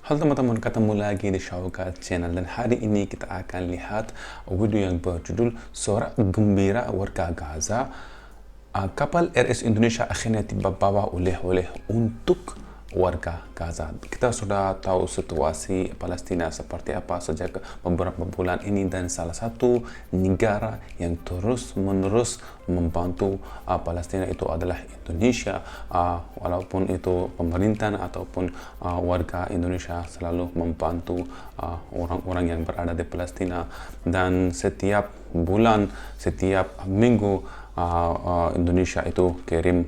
Halo teman-teman, ketemu lagi di Syaukat Channel dan hari ini kita akan lihat video yang berjudul Sorak Gembira Warga Gaza. Kapal RS Indonesia akhirnya tiba bawa oleh-oleh untuk warga Gaza. Kita sudah tahu situasi Palestina seperti apa sejak beberapa bulan ini, dan salah satu negara yang terus-menerus membantu Palestina itu adalah Indonesia. Walaupun itu pemerintahan ataupun warga Indonesia selalu membantu orang-orang yang berada di Palestina, dan setiap bulan, setiap minggu Indonesia itu kirim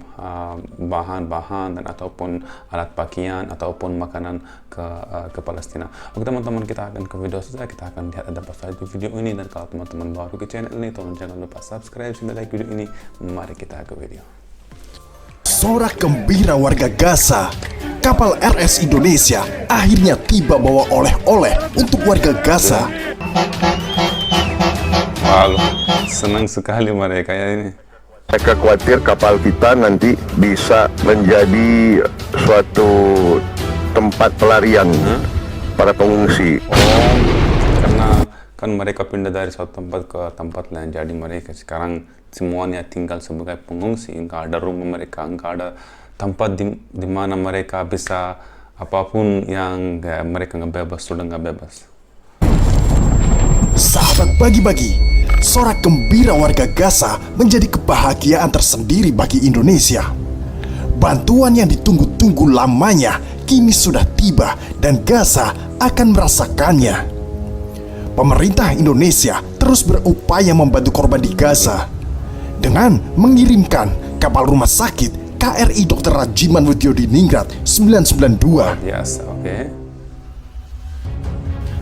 bahan-bahan dan ataupun alat pakaian ataupun makanan ke Palestina. Oke teman-teman, kita akan ke video saja. Kita akan lihat ada apa saja di video ini, dan kalau teman-teman baru ke channel ini, tolong jangan lupa subscribe dan like video ini. Mari kita ke video. Sorak gembira warga Gaza. Kapal RS Indonesia akhirnya tiba bawa oleh-oleh untuk warga Gaza. Wow, senang sekali mereka ya ini. Mereka khawatir kapal kita nanti bisa menjadi suatu tempat pelarian para pengungsi. Oh, karena kan mereka pindah dari suatu tempat ke tempat lain, jadi mereka sekarang semuanya tinggal sebagai pengungsi. Nggak ada rumah mereka, nggak ada tempat di mana mereka bisa apapun yang mereka nggak bebas, sudah nggak bebas. Sahabat bagi-bagi, sorak gembira warga Gaza menjadi kebahagiaan tersendiri bagi Indonesia. Bantuan yang ditunggu-tunggu lamanya kini sudah tiba dan Gaza akan merasakannya. Pemerintah Indonesia terus berupaya membantu korban di Gaza dengan mengirimkan kapal rumah sakit KRI Dr. Rajiman Widyodiningrat 992. Yes, oke.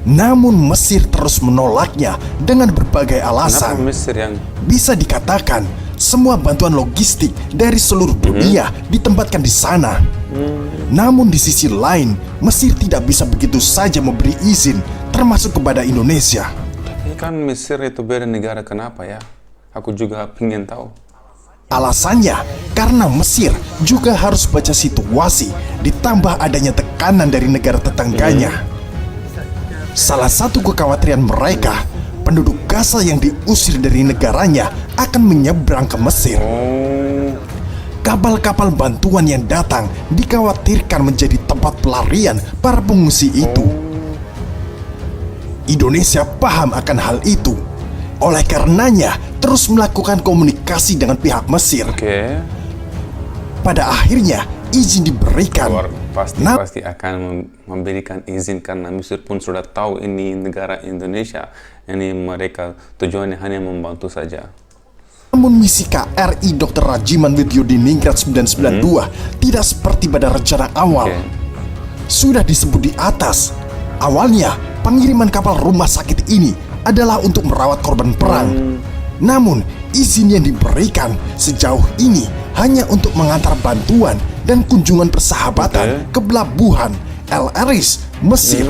Namun Mesir terus menolaknya dengan berbagai alasan. Kenapa Mesir yang Bisa dikatakan semua bantuan logistik dari seluruh dunia ditempatkan di sana. Namun di sisi lain, Mesir tidak bisa begitu saja memberi izin, termasuk kepada Indonesia. Tapi kan Mesir itu beda negara, kenapa ya? Aku juga ingin tahu. Alasannya karena Mesir juga harus baca situasi, ditambah adanya tekanan dari negara tetangganya. Salah satu kekhawatiran mereka, penduduk Gaza yang diusir dari negaranya akan menyeberang ke Mesir. Kapal-kapal bantuan yang datang dikhawatirkan menjadi tempat pelarian para pengungsi itu. Indonesia paham akan hal itu. Oleh karenanya, terus melakukan komunikasi dengan pihak Mesir. Oke. Pada akhirnya, izin diberikan. Pasti akan memberikan izin, karena Mesir pun sudah tahu ini negara Indonesia. Ini mereka tujuannya hanya membantu saja. Namun misi KRI Dr. Rajiman Widyodiningrat 992 tidak seperti pada rencana awal. Sudah disebut di atas, awalnya pengiriman kapal rumah sakit ini adalah untuk merawat korban perang. Namun izin yang diberikan sejauh ini hanya untuk mengantar bantuan dan kunjungan persahabatan ke pelabuhan El Aris, Mesir.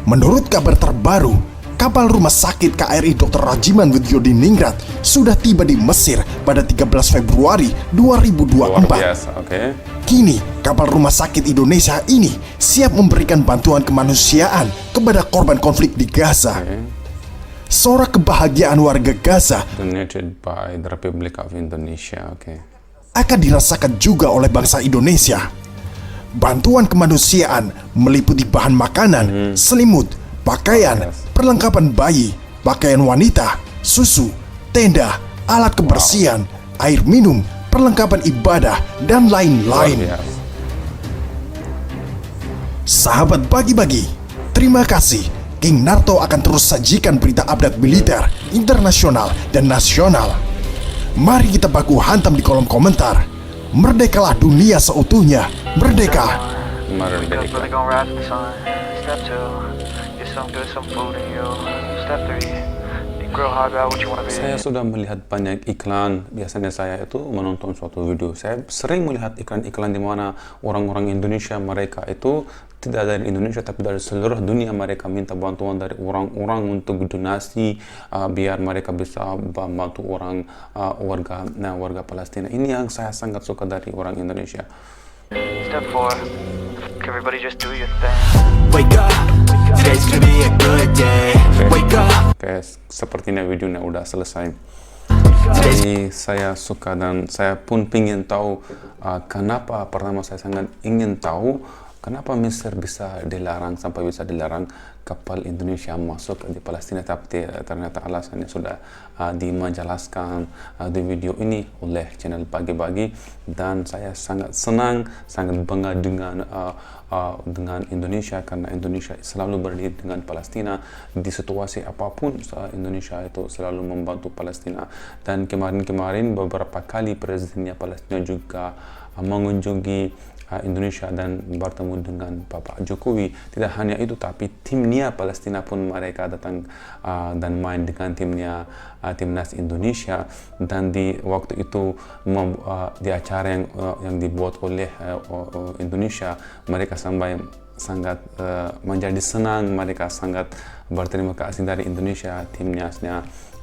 Menurut kabar terbaru, kapal rumah sakit KRI Dr. Rajiman Widyodiningrat sudah tiba di Mesir pada 13 Februari 2024. Luar biasa, oke. Kini, kapal rumah sakit Indonesia ini siap memberikan bantuan kemanusiaan kepada korban konflik di Gaza. Sorak kebahagiaan warga Gaza Donated by the Republic of Indonesia, oke. akan dirasakan juga oleh bangsa Indonesia. Bantuan kemanusiaan meliputi bahan makanan, selimut, pakaian, perlengkapan bayi, pakaian wanita, susu, tenda, alat kebersihan, air minum, perlengkapan ibadah, dan lain-lain. Sahabat bagi-bagi, terima kasih. King Narto akan terus sajikan berita update militer, internasional, dan nasional. Mari kita baku hantam di kolom komentar. Merdekalah dunia seutuhnya. Merdeka. Saya sudah melihat banyak iklan. Biasanya saya itu menonton suatu video, saya sering melihat iklan-iklan di mana orang-orang Indonesia, mereka itu tidak dari Indonesia tapi dari seluruh dunia, mereka minta bantuan dari orang-orang untuk donasi biar mereka bisa membantu warga Palestina. Ini yang saya sangat suka dari orang Indonesia. Step 4. Everybody just do your thing. Wake up, today's gonna be a good day. Wake up. Oke, sepertinya videonya udah selesai. Jadi saya suka dan saya pun ingin tahu kenapa, pertama saya sangat ingin tahu kenapa Mesir bisa dilarang, sampai bisa dilarang kapal Indonesia masuk di Palestina, tapi ternyata alasannya sudah dimenjelaskan di video ini oleh channel Pagi-Pagi, dan saya sangat senang, sangat bangga dengan Indonesia, karena Indonesia selalu berdiri dengan Palestina di situasi apapun. Indonesia itu selalu membantu Palestina, dan kemarin-kemarin beberapa kali presidennya Palestina juga mengunjungi Indonesia dan bertemu dengan Bapak Jokowi. Tidak hanya itu, tapi timnya Palestina pun mereka datang dan main dengan timnas Indonesia, dan di waktu itu di acara yang dibuat oleh Indonesia, mereka sangat menjadi senang, mereka sangat berterima kasih dari Indonesia, timnya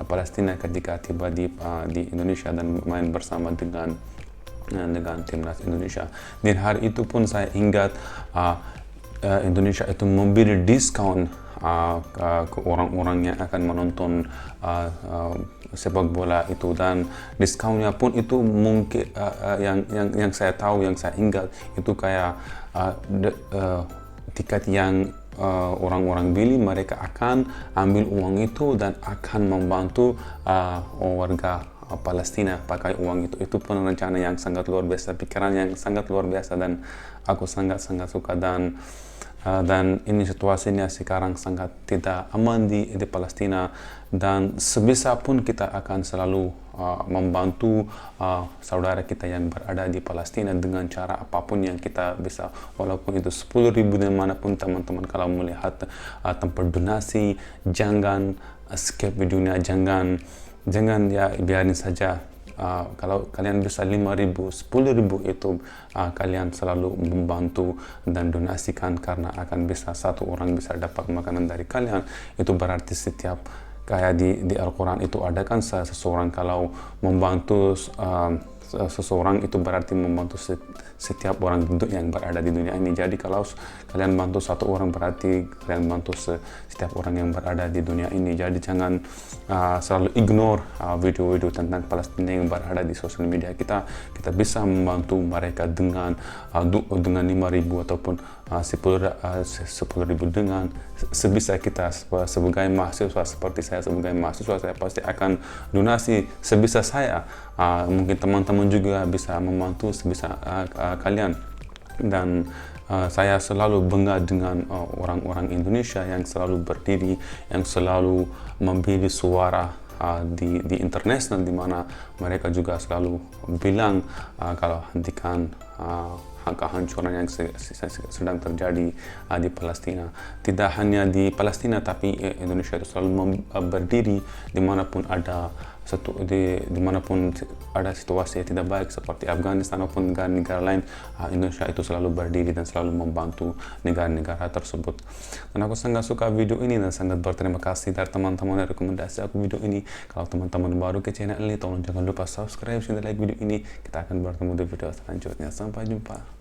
Palestina ketika tiba di Indonesia dan main bersama dengan timnas Indonesia. Dan hari itu pun saya ingat Indonesia itu memberi diskon ke orang-orang yang akan menonton sepak bola itu, dan diskonnya pun itu mungkin yang saya tahu, yang saya ingat itu kayak tiket yang orang-orang beli, mereka akan ambil uang itu dan akan membantu warga Palestina pakai uang itu pun rencana yang sangat luar biasa, pikiran yang sangat luar biasa, dan aku sangat suka, dan ini situasinya sekarang sangat tidak aman di Palestina, dan sebisa pun kita akan selalu membantu saudara kita yang berada di Palestina dengan cara apapun yang kita bisa, walaupun itu 10.000 dimanapun teman-teman kalau melihat tempat donasi, jangan skip videonya, jangan ya biarin saja. Kalau kalian bisa 5.000, 10.000 itu kalian selalu membantu dan donasikan, karena akan bisa satu orang bisa dapat makanan dari kalian. Itu berarti setiap, kayak di Al-Quran itu ada kan, seseorang kalau membantu seseorang itu berarti membantu setiap orang yang berada di dunia ini. Jadi kalau kalian bantu satu orang, berarti kalian bantu setiap orang yang berada di dunia ini. Jadi jangan selalu ignore video-video tentang Palestina yang berada di sosial media kita. Kita bisa membantu mereka dengan 5.000 ataupun 10.000 dengan sebisa kita. Sebagai mahasiswa, seperti saya sebagai mahasiswa, saya pasti akan donasi sebisa saya. Mungkin teman-teman juga bisa membantu sebisa kalian, dan saya selalu bangga dengan orang-orang Indonesia yang selalu berdiri, yang selalu memberi suara di internasional, di mana mereka juga selalu bilang kalau hentikan kehancuran yang sedang terjadi di Palestina. Tidak hanya di Palestina, tapi Indonesia itu selalu berdiri dimanapun ada dimanapun ada situasi yang tidak baik seperti Afghanistan maupun negara-negara lain. Indonesia itu selalu berdiri dan selalu membantu negara-negara tersebut. Dan aku sangat suka video ini dan sangat berterima kasih dari teman-teman yang rekomendasi aku video ini. Kalau teman-teman baru ke channel ini, tolong jangan lupa subscribe dan like video ini. Kita akan bertemu di video selanjutnya. Sampai jumpa.